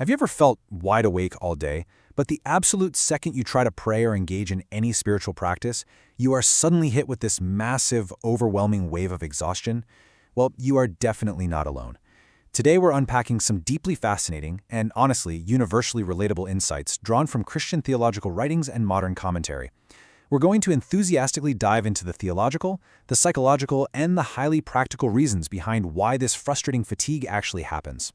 Have you ever felt wide awake all day, but the absolute second you try to pray or engage in any spiritual practice, you are suddenly hit with this massive, overwhelming wave of exhaustion? Well, you are definitely not alone. Today we're unpacking some deeply fascinating and, honestly, universally relatable insights drawn from Christian theological writings and modern commentary. We're going to enthusiastically dive into the theological, the psychological, and the highly practical reasons behind why this frustrating fatigue actually happens.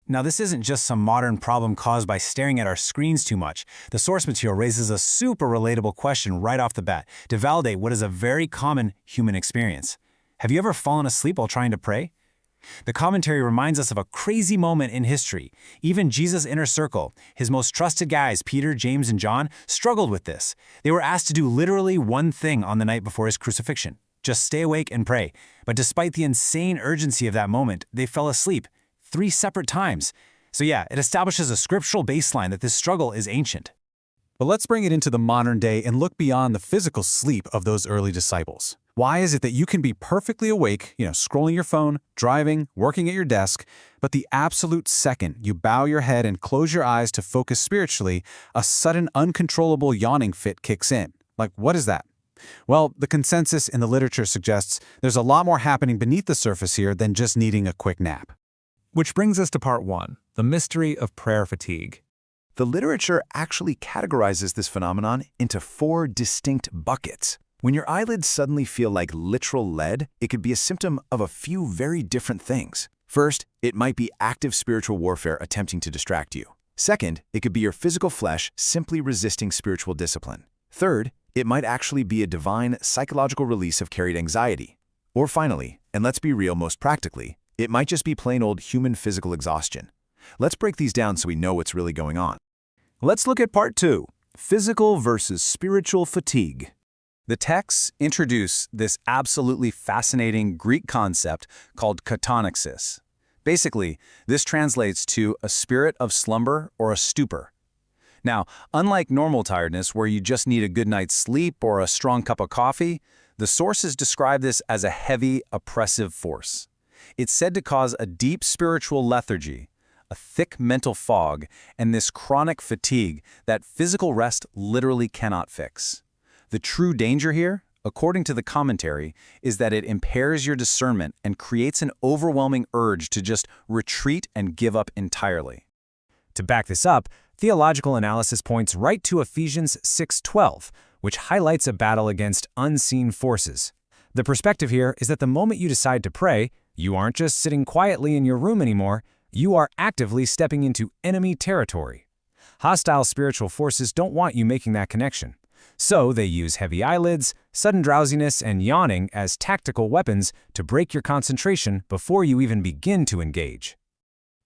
Now, this isn't just some modern problem caused by staring at our screens too much. The source material raises a super relatable question right off the bat to validate what is a very common human experience. Have you ever fallen asleep while trying to pray? The commentary reminds us of a crazy moment in history. Even Jesus' inner circle, his most trusted guys, Peter, James, and John, struggled with this. They were asked to do literally one thing on the night before his crucifixion: just stay awake and pray. But despite the insane urgency of that moment, they fell asleep 3 separate times. So yeah, it establishes a scriptural baseline that this struggle is ancient. But let's bring it into the modern day and look beyond the physical sleep of those early disciples. Why is it that you can be perfectly awake, scrolling your phone, driving, working at your desk, but the absolute second you bow your head and close your eyes to focus spiritually, a sudden uncontrollable yawning fit kicks in? Like, what is that? Well, the consensus in the literature suggests there's a lot more happening beneath the surface here than just needing a quick nap. Which brings us to part 1, the mystery of prayer fatigue. The literature actually categorizes this phenomenon into 4 distinct buckets. When your eyelids suddenly feel like literal lead, it could be a symptom of a few very different things. First, it might be active spiritual warfare attempting to distract you. Second, it could be your physical flesh simply resisting spiritual discipline. Third, it might actually be a divine psychological release of carried anxiety. Or finally, and let's be real most practically, it might just be plain old human physical exhaustion. Let's break these down so we know what's really going on. Let's look at part 2, physical versus spiritual fatigue. The texts introduce this absolutely fascinating Greek concept called kataxis. Basically, this translates to a spirit of slumber or a stupor. Now, unlike normal tiredness where you just need a good night's sleep or a strong cup of coffee, the sources describe this as a heavy, oppressive force. It's said to cause a deep spiritual lethargy, a thick mental fog, and this chronic fatigue that physical rest literally cannot fix. The true danger here, according to the commentary, is that it impairs your discernment and creates an overwhelming urge to just retreat and give up entirely. To back this up, theological analysis points right to Ephesians 6:12, which highlights a battle against unseen forces. The perspective here is that the moment you decide to pray, you aren't just sitting quietly in your room anymore, you are actively stepping into enemy territory. Hostile spiritual forces don't want you making that connection. So they use heavy eyelids, sudden drowsiness, and yawning as tactical weapons to break your concentration before you even begin to engage.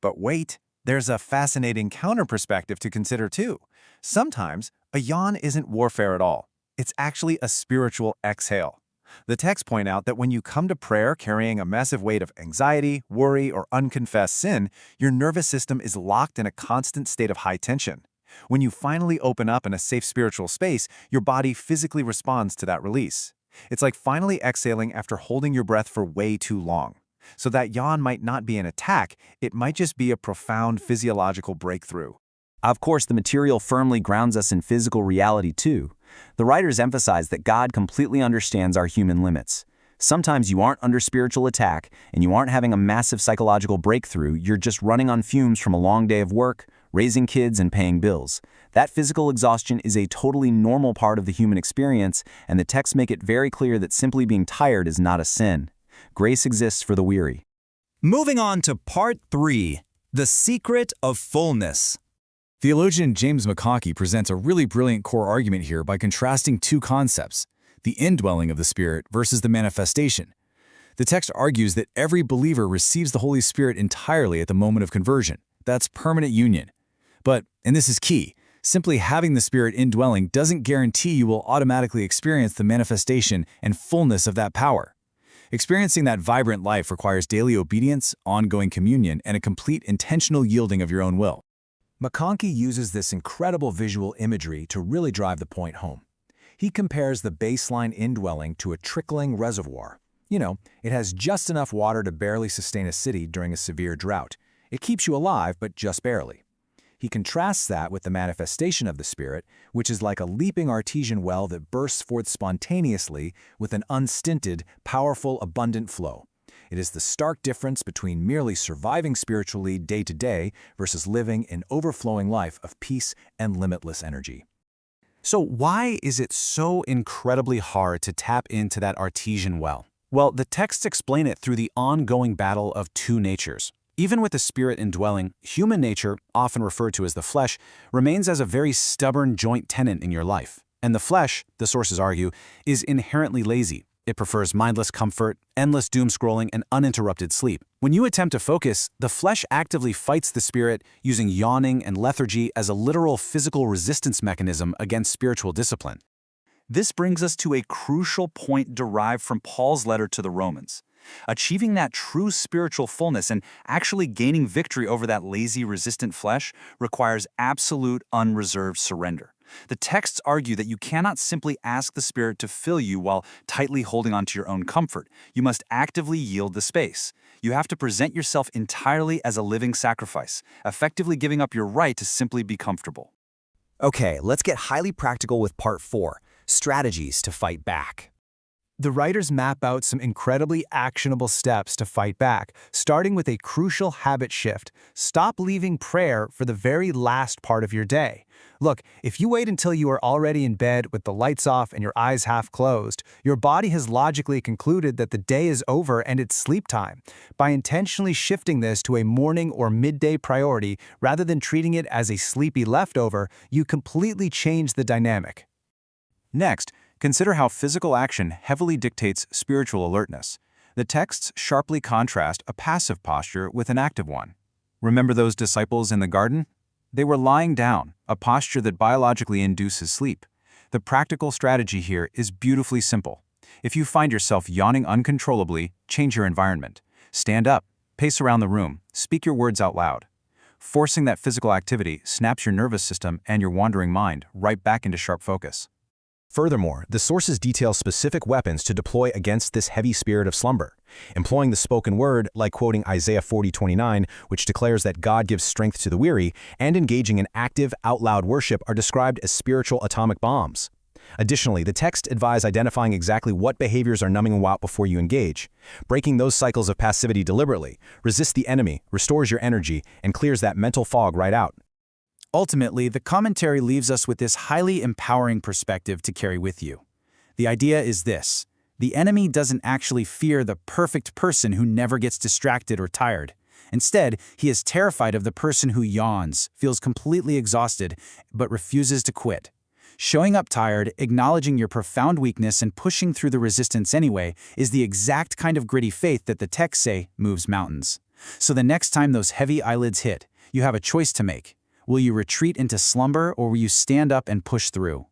But wait, there's a fascinating counter-perspective to consider too. Sometimes, a yawn isn't warfare at all. It's actually a spiritual exhale. The texts point out that when you come to prayer carrying a massive weight of anxiety, worry, or unconfessed sin, your nervous system is locked in a constant state of high tension. When you finally open up in a safe spiritual space, your body physically responds to that release. It's like finally exhaling after holding your breath for way too long. So that yawn might not be an attack, it might just be a profound physiological breakthrough. Of course, the material firmly grounds us in physical reality too. The writers emphasize that God completely understands our human limits. Sometimes you aren't under spiritual attack and you aren't having a massive psychological breakthrough, you're just running on fumes from a long day of work, raising kids, and paying bills. That physical exhaustion is a totally normal part of the human experience, and the texts make it very clear that simply being tired is not a sin. Grace exists for the weary. Moving on to part 3, the secret of fullness. Theologian James McConkie presents a really brilliant core argument here by contrasting 2 concepts, the indwelling of the Spirit versus the manifestation. The text argues that every believer receives the Holy Spirit entirely at the moment of conversion. That's permanent union. But, and this is key, simply having the Spirit indwelling doesn't guarantee you will automatically experience the manifestation and fullness of that power. Experiencing that vibrant life requires daily obedience, ongoing communion, and a complete intentional yielding of your own will. McConkie uses this incredible visual imagery to really drive the point home. He compares the baseline indwelling to a trickling reservoir. It has just enough water to barely sustain a city during a severe drought. It keeps you alive, but just barely. He contrasts that with the manifestation of the Spirit, which is like a leaping artesian well that bursts forth spontaneously with an unstinted, powerful, abundant flow. It is the stark difference between merely surviving spiritually day to day versus living an overflowing life of peace and limitless energy. So why is it so incredibly hard to tap into that artesian well? Well, the texts explain it through the ongoing battle of two natures. Even with the Spirit indwelling, human nature, often referred to as the flesh, remains as a very stubborn joint tenant in your life. And the flesh, the sources argue, is inherently lazy. It prefers mindless comfort, endless doom scrolling, and uninterrupted sleep. When you attempt to focus, the flesh actively fights the Spirit, using yawning and lethargy as a literal physical resistance mechanism against spiritual discipline. This brings us to a crucial point derived from Paul's letter to the Romans. Achieving that true spiritual fullness and actually gaining victory over that lazy, resistant flesh requires absolute, unreserved surrender. The texts argue that you cannot simply ask the Spirit to fill you while tightly holding on to your own comfort. You must actively yield the space. You have to present yourself entirely as a living sacrifice, effectively giving up your right to simply be comfortable. Okay, let's get highly practical with part 4, strategies to fight back. The writers map out some incredibly actionable steps to fight back, starting with a crucial habit shift. Stop leaving prayer for the very last part of your day. Look, if you wait until you are already in bed with the lights off and your eyes half closed, your body has logically concluded that the day is over and it's sleep time. By intentionally shifting this to a morning or midday priority rather than treating it as a sleepy leftover, you completely change the dynamic. Next, consider how physical action heavily dictates spiritual alertness. The texts sharply contrast a passive posture with an active one. Remember those disciples in the garden? They were lying down, a posture that biologically induces sleep. The practical strategy here is beautifully simple. If you find yourself yawning uncontrollably, change your environment. Stand up, pace around the room, speak your words out loud. Forcing that physical activity snaps your nervous system and your wandering mind right back into sharp focus. Furthermore, the sources detail specific weapons to deploy against this heavy spirit of slumber. Employing the spoken word, like quoting Isaiah 40:29, which declares that God gives strength to the weary, and engaging in active, out-loud worship are described as spiritual atomic bombs. Additionally, the text advise identifying exactly what behaviors are numbing you out before you engage. Breaking those cycles of passivity deliberately resists the enemy, restores your energy, and clears that mental fog right out. Ultimately, the commentary leaves us with this highly empowering perspective to carry with you. The idea is this: the enemy doesn't actually fear the perfect person who never gets distracted or tired. Instead, he is terrified of the person who yawns, feels completely exhausted, but refuses to quit. Showing up tired, acknowledging your profound weakness, and pushing through the resistance anyway is the exact kind of gritty faith that the texts say moves mountains. So the next time those heavy eyelids hit, you have a choice to make. Will you retreat into slumber, or will you stand up and push through?